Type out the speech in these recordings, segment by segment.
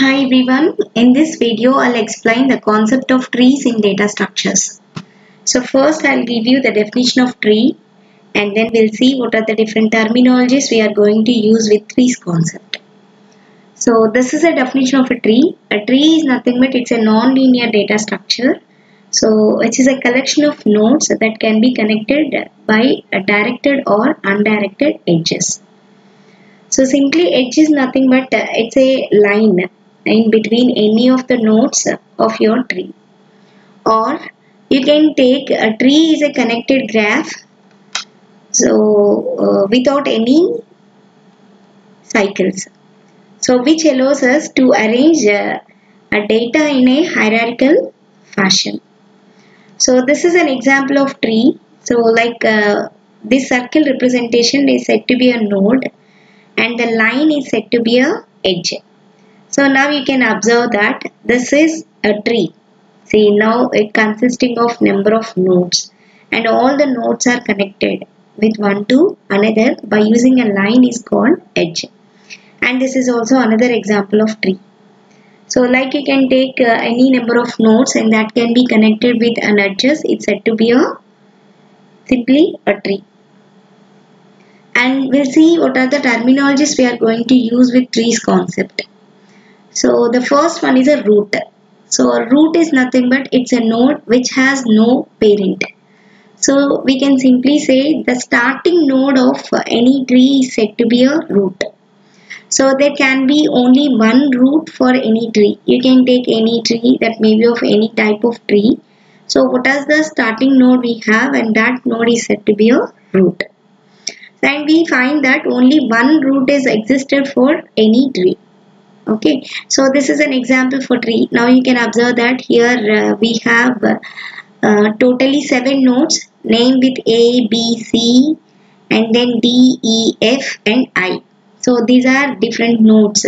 Hi everyone, in this video I'll explain the concept of trees in data structures. So first I'll give you the definition of tree and then we'll see what are the different terminologies we are going to use with trees concept. So this is a definition of a tree. A tree is nothing but it's a non-linear data structure. So it is a collection of nodes that can be connected by directed or undirected edges. So simply edge is nothing but it's a line in between any of the nodes of your tree. Or you can take a tree is a connected graph. So without any cycles. So which allows us to arrange a data in a hierarchical fashion. So this is an example of tree. So like this circle representation is said to be a node. And the line is said to be a edge. So now you can observe that this is a tree. See, now it consisting of number of nodes and all the nodes are connected with one to another by using a line is called edge. And this is also another example of tree. So like you can take any number of nodes and that can be connected with an edges. It's said to be simply a tree. And we'll see what are the terminologies we are going to use with trees concept. So the first one is a root. So a root is nothing but it's a node which has no parent. So we can simply say the starting node of any tree is said to be a root. So there can be only one root for any tree. You can take any tree that may be of any type of tree. So what is the starting node we have, and that node is said to be a root. And we find that only one root is existed for any tree. Okay, so this is an example for tree. Now you can observe that here we have totally 7 nodes named with A, B, C and then D, E, F and I. So these are different nodes.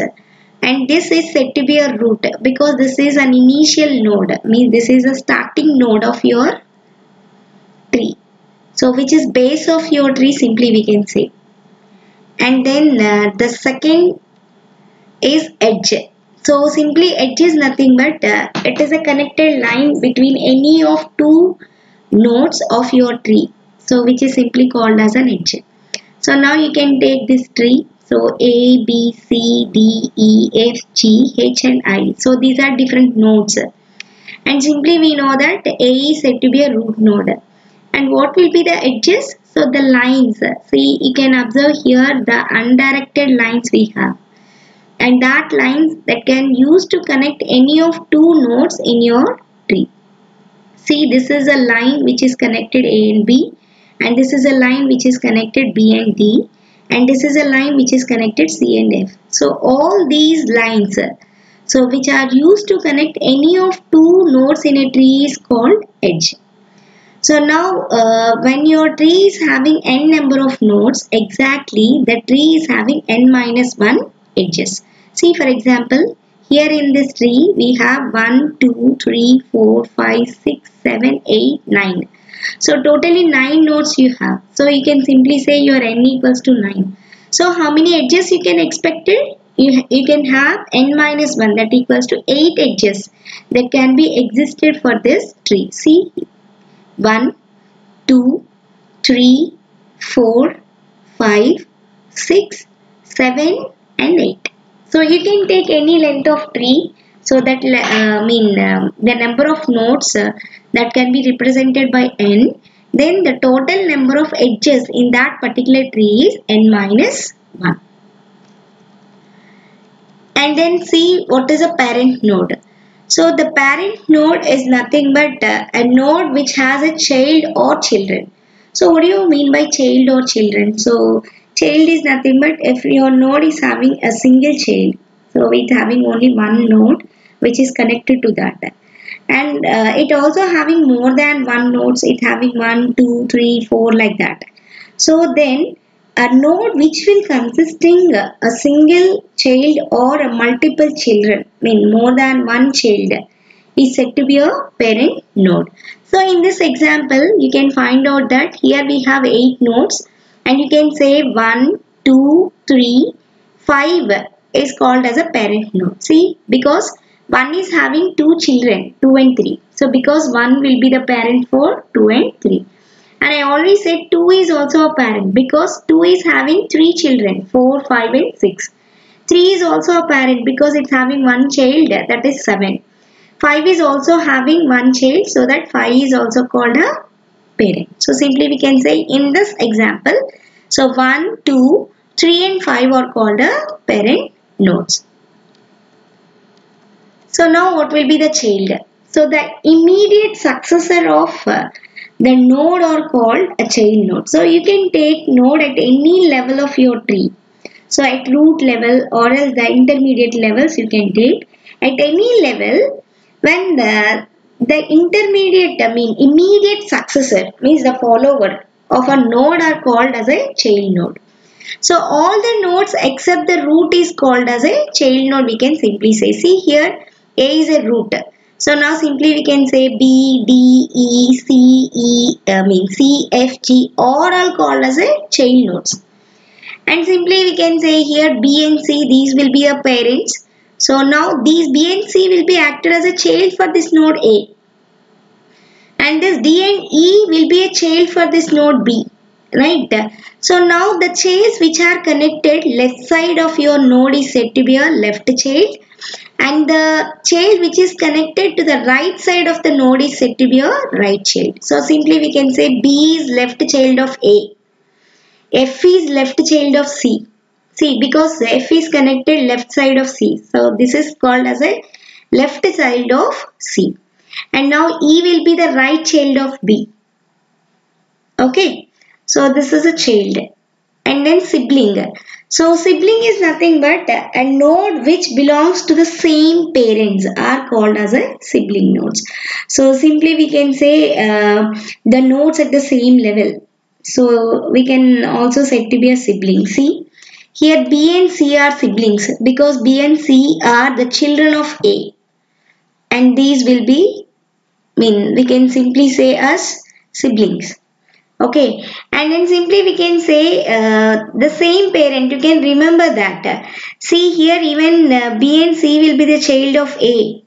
And this is said to be a root because this is an initial node. Means this is a starting node of your tree. So which is base of your tree simply we can say. And then the second is edge. So simply edge is nothing but it is a connected line between any of two nodes of your tree. So which is simply called as an edge. So now you can take this tree. So A, B, C, D, E, F, G, H and I. So these are different nodes. And simply we know that A is said to be a root node. And what will be the edges? So the lines. See, you can observe here the undirected lines we have. And that lines that can use to connect any of two nodes in your tree. See, this is a line which is connected A and B. And this is a line which is connected B and D. And this is a line which is connected C and F. So all these lines, so which are used to connect any of two nodes in a tree is called edge. So now when your tree is having n number of nodes, exactly the tree is having n minus 1 edges. See, for example, here in this tree we have 1, 2, 3, 4, 5, 6, 7, 8, 9. So totally 9 nodes you have. So you can simply say your n equals to 9. So how many edges you can expect it? You can have n minus 1 that equals to 8 edges that can be existed for this tree. See, 1, 2, 3, 4, 5, 6, 7 and 8. So you can take any length of tree. So that the number of nodes that can be represented by n. Then the total number of edges in that particular tree is n minus 1. And then see what is a parent node. So the parent node is nothing but a node which has a child or children. So what do you mean by child or children? So child is nothing but if your node is having a single child. So it's having only one node which is connected to that. And it also having more than one nodes. It having 1, 2, 3, 4 like that. So then a node which will consisting a single child or a multiple children, more than one child, is said to be a parent node. So in this example, you can find out that here we have 8 nodes and you can say 1, 2, 3, 5 is called as a parent node. See, because 1 is having 2 children, 2 and 3. So because 1 will be the parent for 2 and 3. And I already said 2 is also a parent because 2 is having 3 children, 4, 5 and 6. 3 is also a parent because it's having one child, that is 7. 5 is also having one child, so that 5 is also called a parent. So simply we can say in this example, so 1, 2, 3 and 5 are called a parent nodes. So now what will be the child? So the immediate successor of the node are called a child node. So you can take node at any level of your tree. So at root level or else the intermediate levels you can take. At any level, when the intermediate, immediate successor means the follower of a node are called as a child node. So all the nodes except the root is called as a child node, we can simply say. See here, A is a root. So now simply we can say B, D, E, C, F, G all are called as a child nodes. And simply we can say here B and C, these will be the parents. So now these B and C will be acted as a child for this node A. And this D and E will be a child for this node B. Right? So now the childs which are connected left side of your node is said to be a left child. And the child which is connected to the right side of the node is said to be a right child. So simply we can say B is left child of A. F is left child of C. See, because F is connected left side of C. So this is called as a left child of C. And now E will be the right child of B. Okay. So this is a child. And then sibling. So sibling is nothing but a node which belongs to the same parents are called as a sibling nodes. So simply we can say the nodes at the same level. So we can also said to be a sibling. See, here B and C are siblings because B and C are the children of A. And these will be, we can simply say as siblings. Okay, and then simply we can say the same parent, you can remember that. See here even B and C will be the child of A,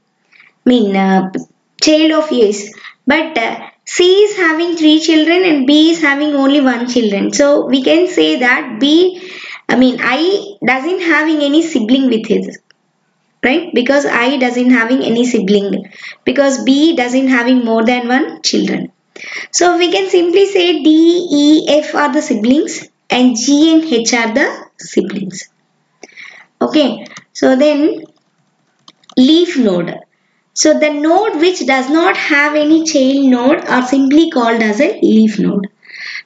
child of A's. But C is having 3 children and B is having only 1 children. So we can say that I doesn't having any sibling with his. Right? Because I doesn't having any sibling. Because B doesn't having more than 1 children. So we can simply say D, E, F are the siblings and G and H are the siblings. Okay. So then leaf node. So the node which does not have any child node are simply called as a leaf node.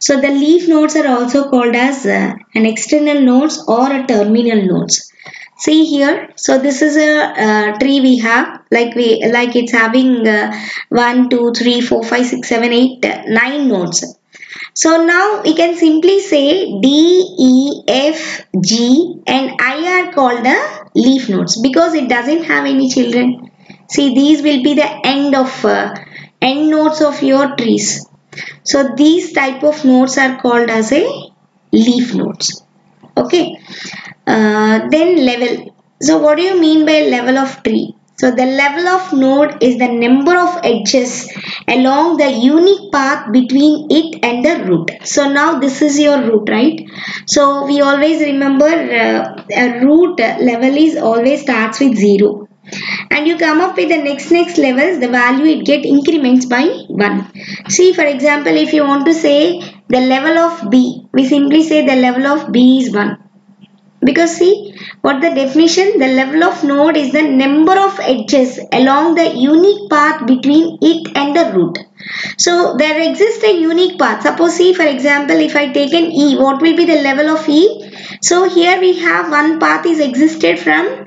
So the leaf nodes are also called as an external nodes or a terminal nodes. See here, so this is a tree we have, like it's having 1, 2, 3, 4, 5, 6, 7, 8, 9 nodes. So now we can simply say D, E, F, G and I are called the leaf nodes because it doesn't have any children. See, these will be the end nodes of your trees. So these type of nodes are called as a leaf nodes. Okay. Then level. So what do you mean by level of tree? So the level of node is the number of edges along the unique path between it and the root. So now this is your root, right? So we always remember a root level is always starts with 0. And you come up with the next levels, the value it get increments by 1. See, for example, if you want to say the level of B, we simply say the level of B is 1. Because see, what the definition? The level of node is the number of edges along the unique path between it and the root. So there exists a unique path. Suppose see, for example, if I take an E, what will be the level of E? So here we have one path is existed from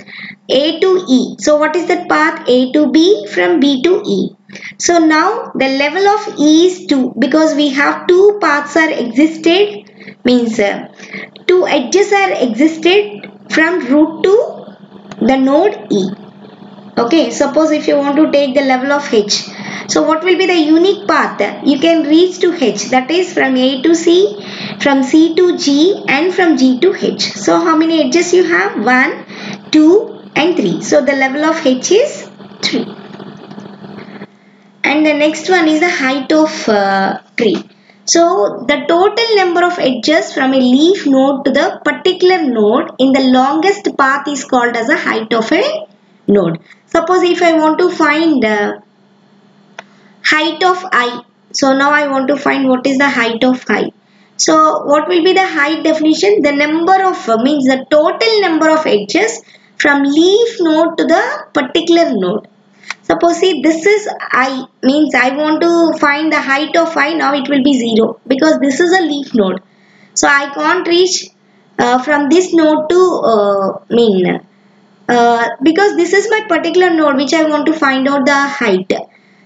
A to E. So what is that path? A to B, from B to E. So now the level of E is 2 because we have 2 paths are existed, means 2 edges are existed from root to the node E. Okay, suppose if you want to take the level of H. So what will be the unique path? You can reach to H, that is from A to C, from C to G and from G to H. So how many edges you have? 1, 2 and 3. So the level of H is 3. And the next one is the height of tree. So the total number of edges from a leaf node to the particular node in the longest path is called as the height of a node. Suppose if I want to find height of I. So now I want to find what is the height of I. So what will be the height definition? The number of means the total number of edges from leaf node to the particular node. Suppose see this is I, means I want to find the height of I. Now it will be 0 because this is a leaf node. So I can't reach from this node to because this is my particular node which I want to find out the height.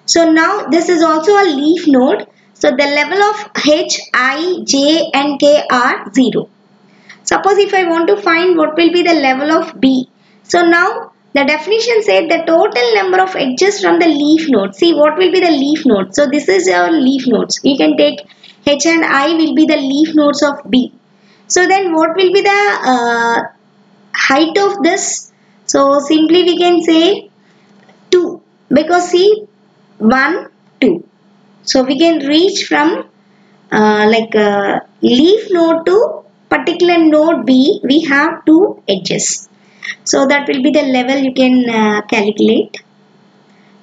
So now this is also a leaf node. So the level of H, I, J and K are 0. Suppose if I want to find what will be the level of B. So now the definition said the total number of edges from the leaf node. See what will be the leaf node. So this is your leaf nodes. You can take H and I will be the leaf nodes of B. So then what will be the height of this? So simply we can say 2 because see 1, 2. So we can reach from leaf node to particular node B. We have 2 edges. So that will be the level you can calculate.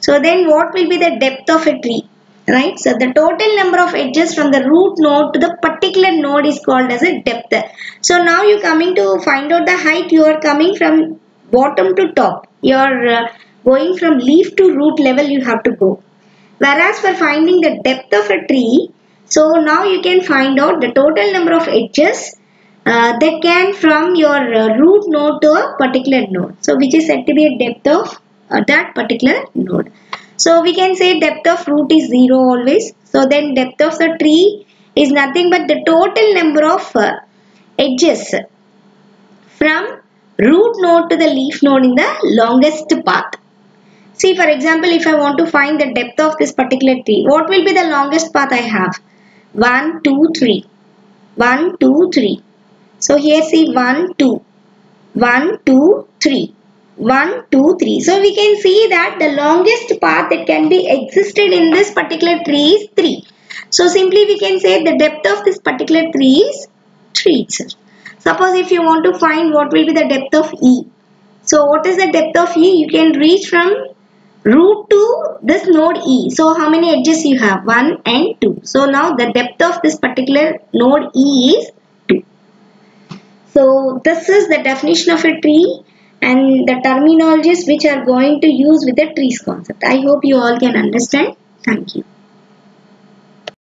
So then what will be the depth of a tree? Right. So the total number of edges from the root node to the particular node is called as a depth. So now you coming to find out the height. You are coming from bottom to top. You are going from leaf to root level you have to go. Whereas for finding the depth of a tree, so now you can find out the total number of edges that can from your root node to a particular node. So which is said to be a depth of that particular node. So we can say depth of root is 0 always. So then depth of the tree is nothing but the total number of edges from root node to the leaf node in the longest path. See for example if I want to find the depth of this particular tree, what will be the longest path I have? 1, 2, 3. 1, 2, 3. So here see 1, 2. 1, 2, 3. 1, 2, 3. So we can see that the longest path that can be existed in this particular tree is 3. So simply we can say the depth of this particular tree is 3 itself. Suppose if you want to find what will be the depth of E. So what is the depth of E? You can reach from root to this node E. So how many edges you have? 1 and 2. So now the depth of this particular node E is 2. So this is the definition of a tree and the terminologies which are going to use with the trees concept. I hope you all can understand. Thank you.